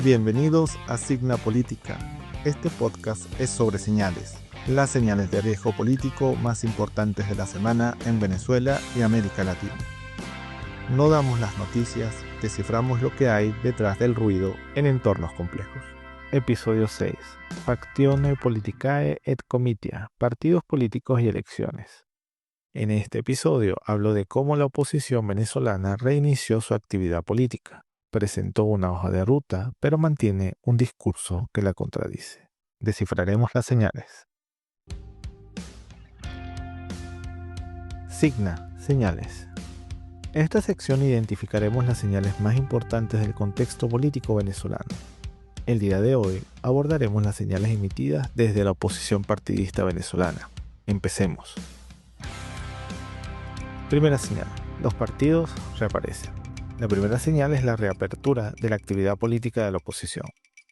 Bienvenidos a Signa Política. Este podcast es sobre señales, las señales de riesgo político más importantes de la semana en Venezuela y América Latina. No damos las noticias, desciframos lo que hay detrás del ruido en entornos complejos. Episodio 6. Factione Politicae et Comitia, partidos políticos y elecciones. En este episodio hablo de cómo la oposición venezolana reinició su actividad política. Presentó una hoja de ruta, pero mantiene un discurso que la contradice. Descifraremos las señales. Signa, señales. En esta sección identificaremos las señales más importantes del contexto político venezolano. El día de hoy abordaremos las señales emitidas desde la oposición partidista venezolana. Empecemos. Primera señal. Los partidos reaparecen. La primera señal es la reapertura de la actividad política de la oposición.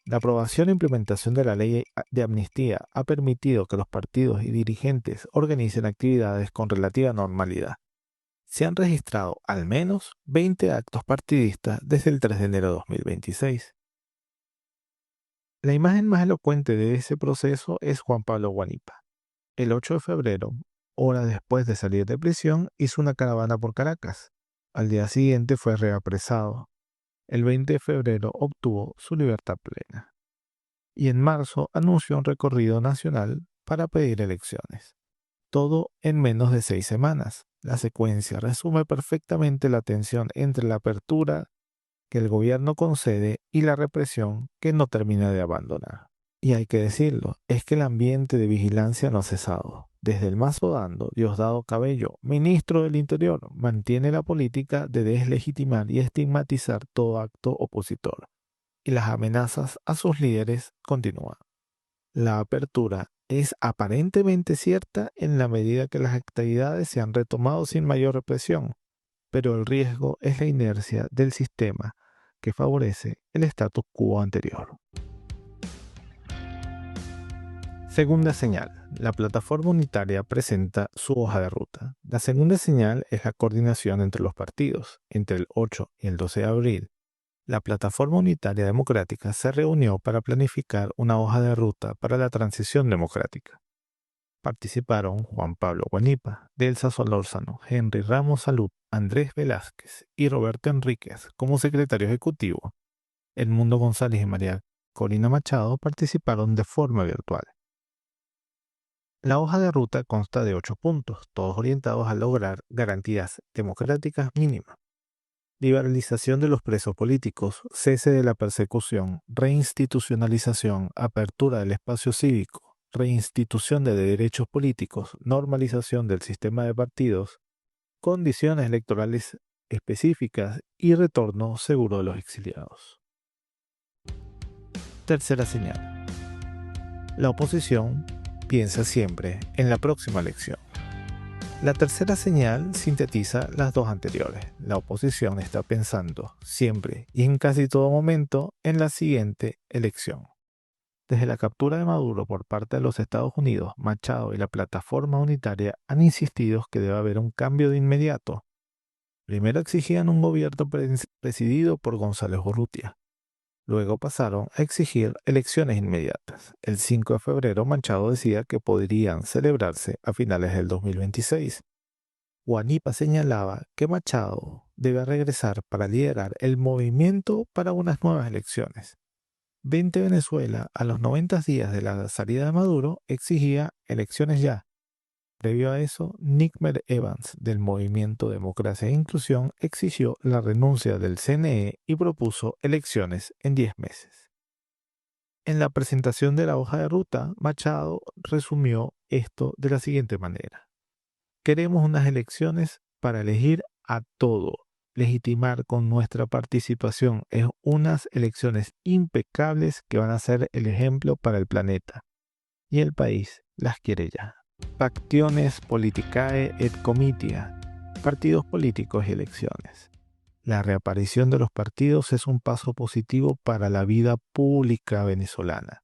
La aprobación e implementación de la ley de amnistía ha permitido que los partidos y dirigentes organicen actividades con relativa normalidad. Se han registrado al menos 20 actos partidistas desde el 3 de enero de 2026. La imagen más elocuente de ese proceso es Juan Pablo Guanipa. El 8 de febrero, horas después de salir de prisión, hizo una caravana por Caracas. Al día siguiente fue reapresado. El 20 de febrero obtuvo su libertad plena. Y en marzo anunció un recorrido nacional para pedir elecciones. Todo en menos de 6 semanas. La secuencia resume perfectamente la tensión entre la apertura que el gobierno concede y la represión que no termina de abandonar. Y hay que decirlo, es que el ambiente de vigilancia no ha cesado. Desde el mazo dando, Diosdado Cabello, ministro del Interior, mantiene la política de deslegitimar y estigmatizar todo acto opositor. Y las amenazas a sus líderes continúan. La apertura es aparentemente cierta en la medida que las actividades se han retomado sin mayor represión, pero el riesgo es la inercia del sistema que favorece el status quo anterior. Segunda señal. La plataforma unitaria presenta su hoja de ruta. La segunda señal es la coordinación entre los partidos. Entre el 8 y el 12 de abril, la plataforma unitaria democrática se reunió para planificar una hoja de ruta para la transición democrática. Participaron Juan Pablo Guanipa, Delsa Solórzano, Henry Ramos Salud, Andrés Velázquez y Roberto Enríquez como secretario ejecutivo. Edmundo González y María Corina Machado participaron de forma virtual. La hoja de ruta consta de 8 puntos, todos orientados a lograr garantías democráticas mínimas. Liberalización de los presos políticos, cese de la persecución, reinstitucionalización, apertura del espacio cívico, reinstitución de derechos políticos, normalización del sistema de partidos, condiciones electorales específicas y retorno seguro de los exiliados. Tercera señal. La oposición piensa siempre en la próxima elección. La tercera señal sintetiza las dos anteriores. La oposición está pensando siempre y en casi todo momento en la siguiente elección. Desde la captura de Maduro por parte de los Estados Unidos, Machado y la plataforma unitaria han insistido que debe haber un cambio de inmediato. Primero exigían un gobierno presidido por González Urrutia. Luego pasaron a exigir elecciones inmediatas. El 5 de febrero, Machado decía que podrían celebrarse a finales del 2026. Guanipa señalaba que Machado debe regresar para liderar el movimiento para unas nuevas elecciones. 20 Venezuela, a los 90 días de la salida de Maduro, exigía elecciones ya. Previo a eso, Nickmer Evans, del Movimiento Democracia e Inclusión, exigió la renuncia del CNE y propuso elecciones en 10 meses. En la presentación de la hoja de ruta, Machado resumió esto de la siguiente manera. Queremos unas elecciones para elegir a todo, legitimar con nuestra participación en unas elecciones impecables que van a ser el ejemplo para el planeta. Y el país las quiere ya. Factiones Politicae et Comitia, partidos políticos y elecciones. La reaparición de los partidos es un paso positivo para la vida pública venezolana.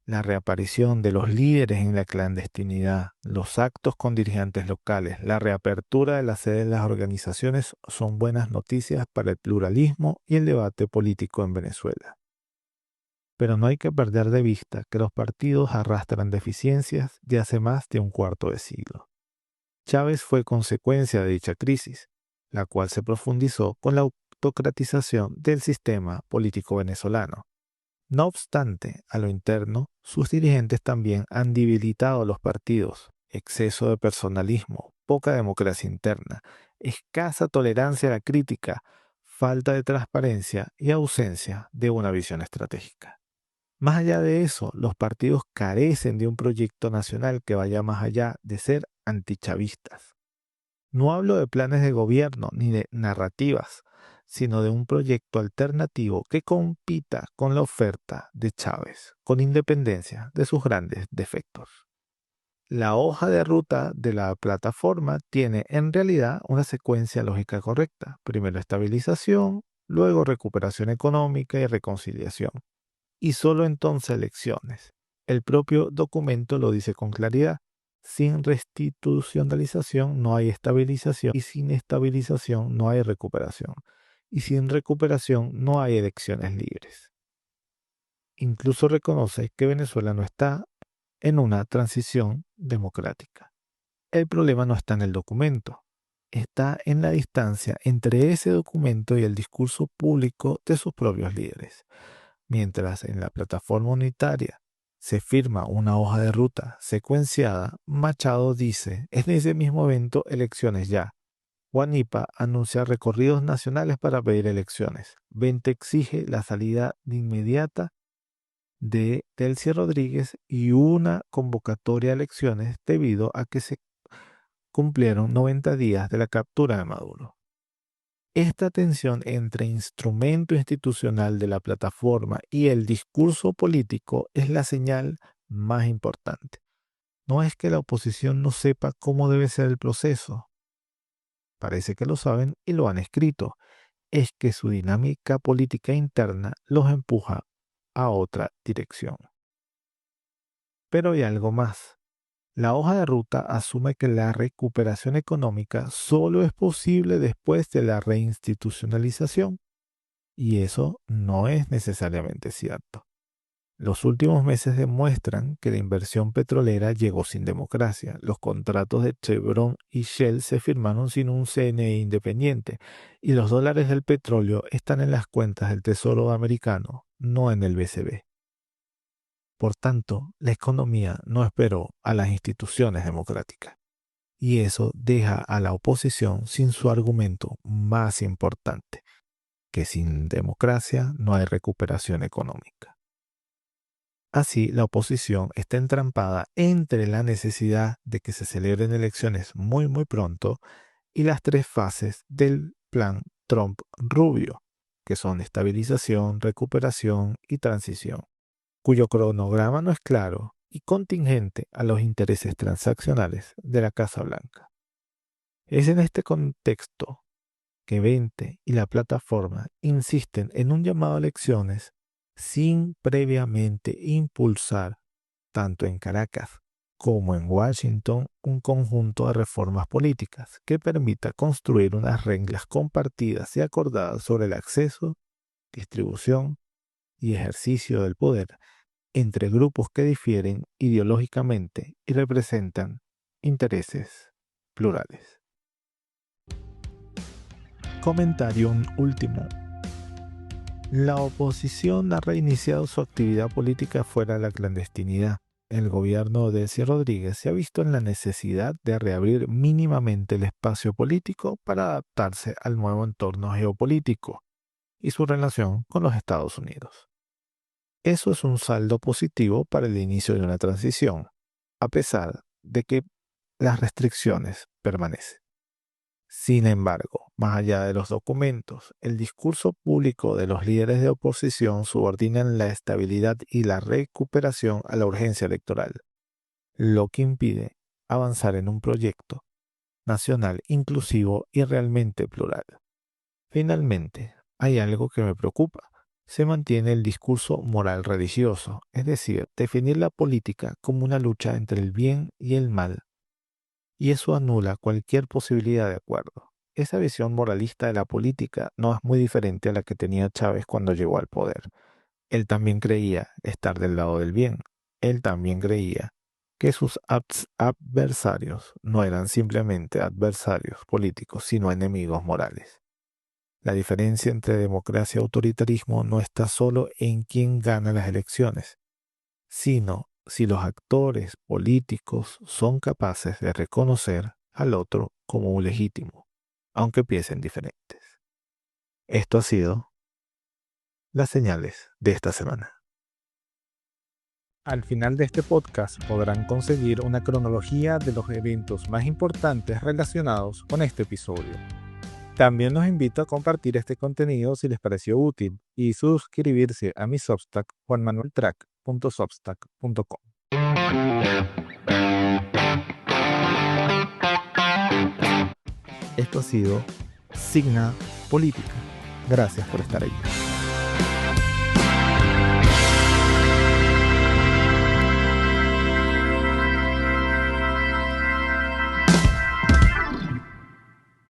La reaparición de los líderes en la clandestinidad, los actos con dirigentes locales, la reapertura de las sedes de las organizaciones son buenas noticias para el pluralismo y el debate político en Venezuela. Pero no hay que perder de vista que los partidos arrastran deficiencias de hace más de un cuarto de siglo. Chávez fue consecuencia de dicha crisis, la cual se profundizó con la autocratización del sistema político venezolano. No obstante, a lo interno, sus dirigentes también han debilitado los partidos, exceso de personalismo, poca democracia interna, escasa tolerancia a la crítica, falta de transparencia y ausencia de una visión estratégica. Más allá de eso, los partidos carecen de un proyecto nacional que vaya más allá de ser antichavistas. No hablo de planes de gobierno ni de narrativas, sino de un proyecto alternativo que compita con la oferta de Chávez, con independencia de sus grandes defectos. La hoja de ruta de la plataforma tiene en realidad una secuencia lógica correcta. Primero estabilización, luego recuperación económica y reconciliación. Y solo entonces elecciones. El propio documento lo dice con claridad. Sin restitucionalización no hay estabilización y sin estabilización no hay recuperación. Y sin recuperación no hay elecciones libres. Incluso reconoce que Venezuela no está en una transición democrática. El problema no está en el documento, está en la distancia entre ese documento y el discurso público de sus propios líderes. Mientras en la plataforma unitaria se firma una hoja de ruta secuenciada, Machado dice, en ese mismo evento, elecciones ya. Guanipa anuncia recorridos nacionales para pedir elecciones. Vente exige la salida de inmediata de Delcy Rodríguez y una convocatoria a elecciones debido a que se cumplieron 90 días de la captura de Maduro. Esta tensión entre instrumento institucional de la plataforma y el discurso político es la señal más importante. No es que la oposición no sepa cómo debe ser el proceso. Parece que lo saben y lo han escrito. Es que su dinámica política interna los empuja a otra dirección. Pero hay algo más. La hoja de ruta asume que la recuperación económica solo es posible después de la reinstitucionalización. Y eso no es necesariamente cierto. Los últimos meses demuestran que la inversión petrolera llegó sin democracia. Los contratos de Chevron y Shell se firmaron sin un CNE independiente y los dólares del petróleo están en las cuentas del Tesoro americano, no en el BCB. Por tanto, la economía no esperó a las instituciones democráticas. Y eso deja a la oposición sin su argumento más importante, que sin democracia no hay recuperación económica. Así, la oposición está entrampada entre la necesidad de que se celebren elecciones muy pronto y las tres fases del plan Trump-Rubio, que son estabilización, recuperación y transición, cuyo cronograma no es claro y contingente a los intereses transaccionales de la Casa Blanca. Es en este contexto que Vente y la plataforma insisten en un llamado a elecciones sin previamente impulsar, tanto en Caracas como en Washington, un conjunto de reformas políticas que permita construir unas reglas compartidas y acordadas sobre el acceso, distribución y ejercicio del poder entre grupos que difieren ideológicamente y representan intereses plurales. Comentario último. La oposición ha reiniciado su actividad política fuera de la clandestinidad. El gobierno de Delcy Rodríguez se ha visto en la necesidad de reabrir mínimamente el espacio político para adaptarse al nuevo entorno geopolítico y su relación con los Estados Unidos. Eso es un saldo positivo para el inicio de una transición, a pesar de que las restricciones permanecen. Sin embargo, más allá de los documentos, el discurso público de los líderes de oposición subordinan la estabilidad y la recuperación a la urgencia electoral, lo que impide avanzar en un proyecto nacional inclusivo y realmente plural. Finalmente, hay algo que me preocupa. Se mantiene el discurso moral religioso, es decir, definir la política como una lucha entre el bien y el mal, y eso anula cualquier posibilidad de acuerdo. Esa visión moralista de la política no es muy diferente a la que tenía Chávez cuando llegó al poder. Él también creía estar del lado del bien. Él también creía que sus adversarios no eran simplemente adversarios políticos, sino enemigos morales. La diferencia entre democracia y autoritarismo no está solo en quién gana las elecciones, sino si los actores políticos son capaces de reconocer al otro como un legítimo, aunque piensen diferentes. Esto ha sido las señales de esta semana. Al final de este podcast podrán conseguir una cronología de los eventos más importantes relacionados con este episodio. También los invito a compartir este contenido si les pareció útil y suscribirse a mi Substack juanmanueltrack.substack.com. Esto ha sido Signa Política. Gracias por estar ahí.